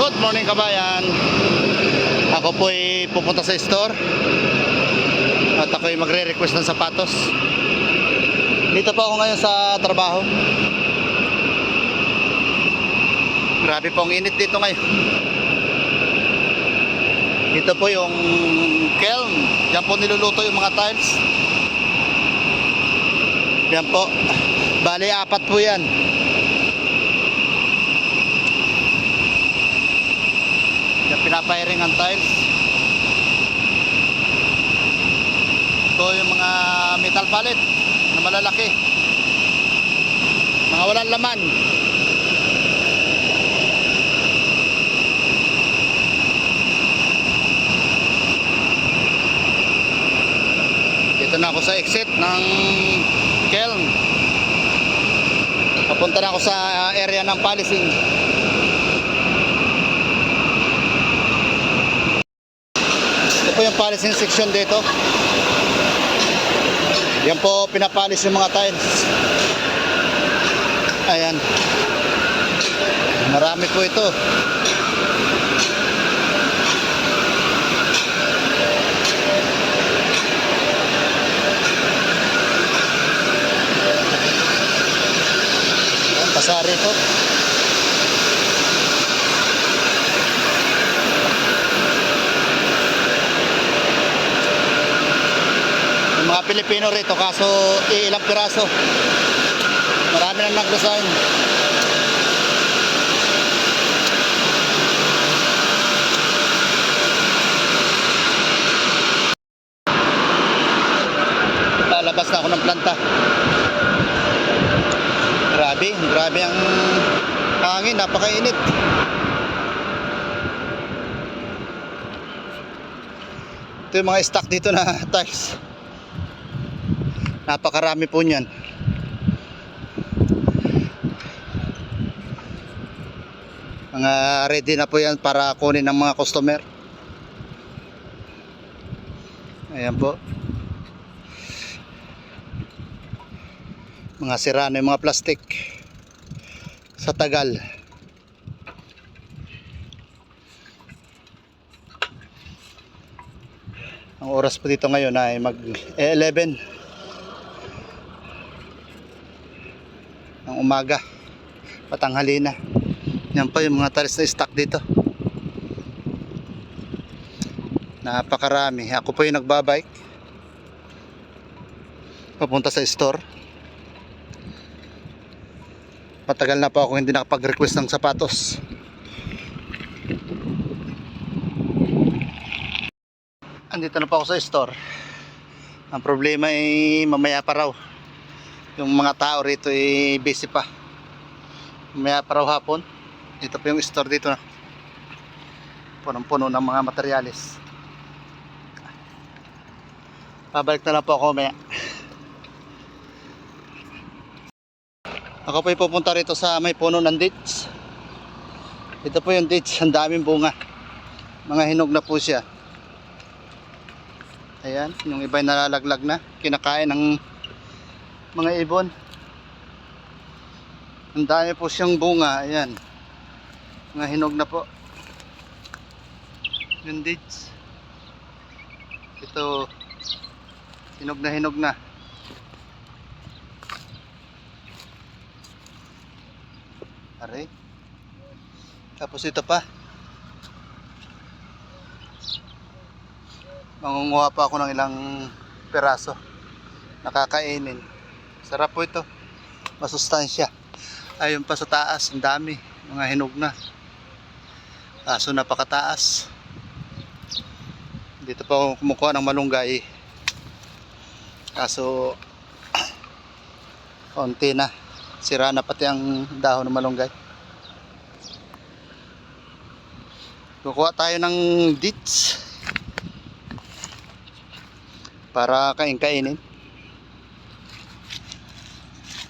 Good morning kabayan. Ako po ay pupunta sa store at ako ay magre-request ng sapatos. Dito po ako ngayon sa trabaho. Grabe po ang init dito ngayon. Dito po yung kiln. Diyan po niluluto yung mga tiles. Yan po. Bali, 4 po yan. Yan, pinapiring ang tiles. Ito yung mga metal pallet na malalaki. Mga walang laman. Dito na ako sa exit ng kiln. Papunta na ako sa area ng polishing. Ito po yung polishing section dito. Yan po pinapolish yung mga tiles. Ayan. Marami po ito. Pasari ito. Yung mga Pilipino rito, kaso ilang piraso. Marami nang nag-resign. Lalabas na ako ng planta. Grabe ang hangin, napakainit. Ito yung mga stock dito na tiles. Napakarami po niyan. Mga ready na po yan para kunin ng mga customer. Ayan po. Mga sira na yung mga plastic sa tagal. Ang oras po dito ngayon ay mag 11 ng umaga, patanghali na. Yan pa yung mga tiles na stock dito. Napakarami. Ako po yung nagbabike papunta sa store. Matagal na po ako hindi nakapag-request ng sapatos. Andito na po ako sa store. Ang problema ay mamaya pa raw. Yung mga tao rito ay busy pa. Mamaya pa raw hapon. Ito po yung store dito na. Punong-puno ng mga materyales. Pabalik na lang po ako mamaya. Ako po ay pupunta rito sa may puno ng dates. Ito po yung dates, ang daming bunga. Mga hinog na po siya. Ayan, yung iba ay nalalaglag na, kinakain ng mga ibon. Ang dami po siyang bunga, ayan. Mga hinog na po. Yung dates. Ito, hinog na. Aray. Tapos ito pa. Mangunguha pa ako ng ilang peraso. Nakakainin. Sarap po ito. Masustansya. Ayun pa sa taas, ang dami. Mga hinog na. Kaso napakataas. Dito pa ako kumukuha ng malunggay. Kaso konti na. Sira na pati ang dahon ng malunggay. Kukuha tayo ng dates para kain-kainin.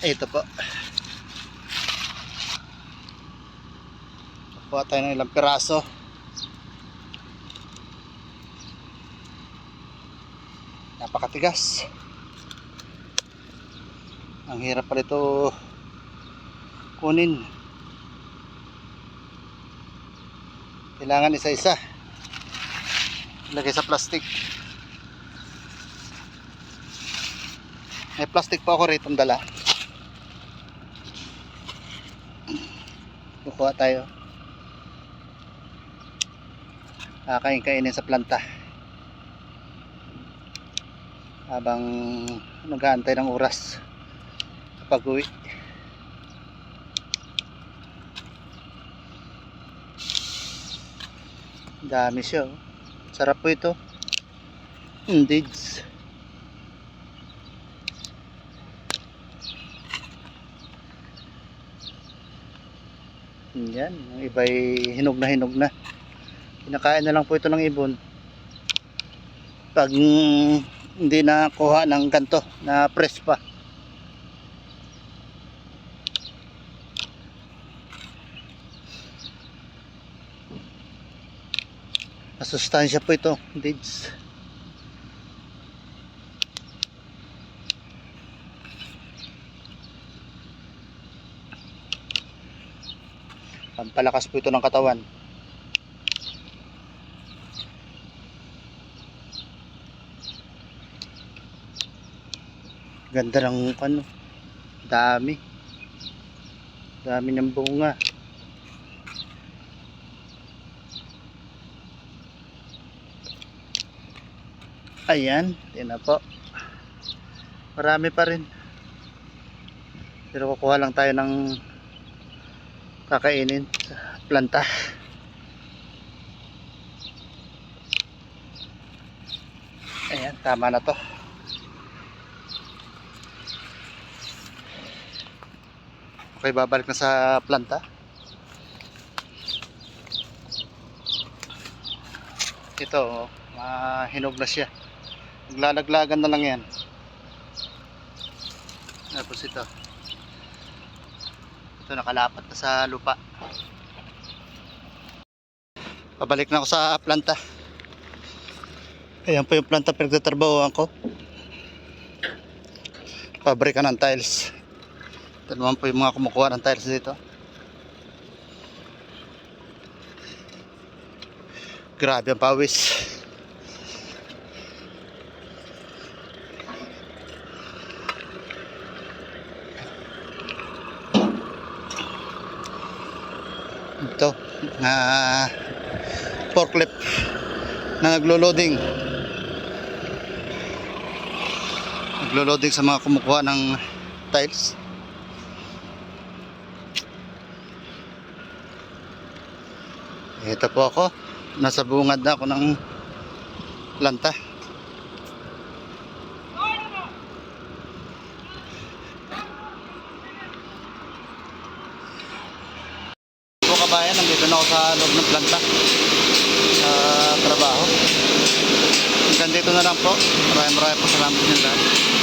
Ito po. Kukuha tayo ng ilang piraso. Napakatigas. Ang hirap pa ito kunin. Kailangan isa-isa. Ilagay sa plastic. May plastic pa ako rito ang dala. Kukuha tayo. Kain-kainin sa planta. Habang nag-aantay ng oras kapag uwi. Dami siya, oh. Sarap po ito. Indeed. Yan, yung iba'y hinog na. Kinakain na lang po ito ng ibon. Pag hindi na kuha ng ganto na press pa. Masustansya po ito, deeds. Pampalakas po ito ng katawan. Ganda ng ano, dami ng bunga. Ayan, yun na po. Marami pa rin. Pero kukuha lang tayo ng kakainin sa planta. Ayan, tama na to. Okay, babalik na sa planta. Ito, hinog na siya. Maglalaglagan na lang yan. Tapos ito nakalapat na sa lupa. Pabalik na ako sa planta. Ayan po yung planta pinagtatrabahoan ko. Pabrika ng tiles. Ito naman po yung mga kumukuha ng tiles dito. Grabe ang pawis. Ito forklift na naglo-loading sa mga kumukuha ng tiles. Ito po ako, nasa bungad na ako ng planta. Kabayan, nandito na ako sa loob ng planta sa trabaho. Hanggang dito na lang po. Maraming po salamat sa inyo lahat.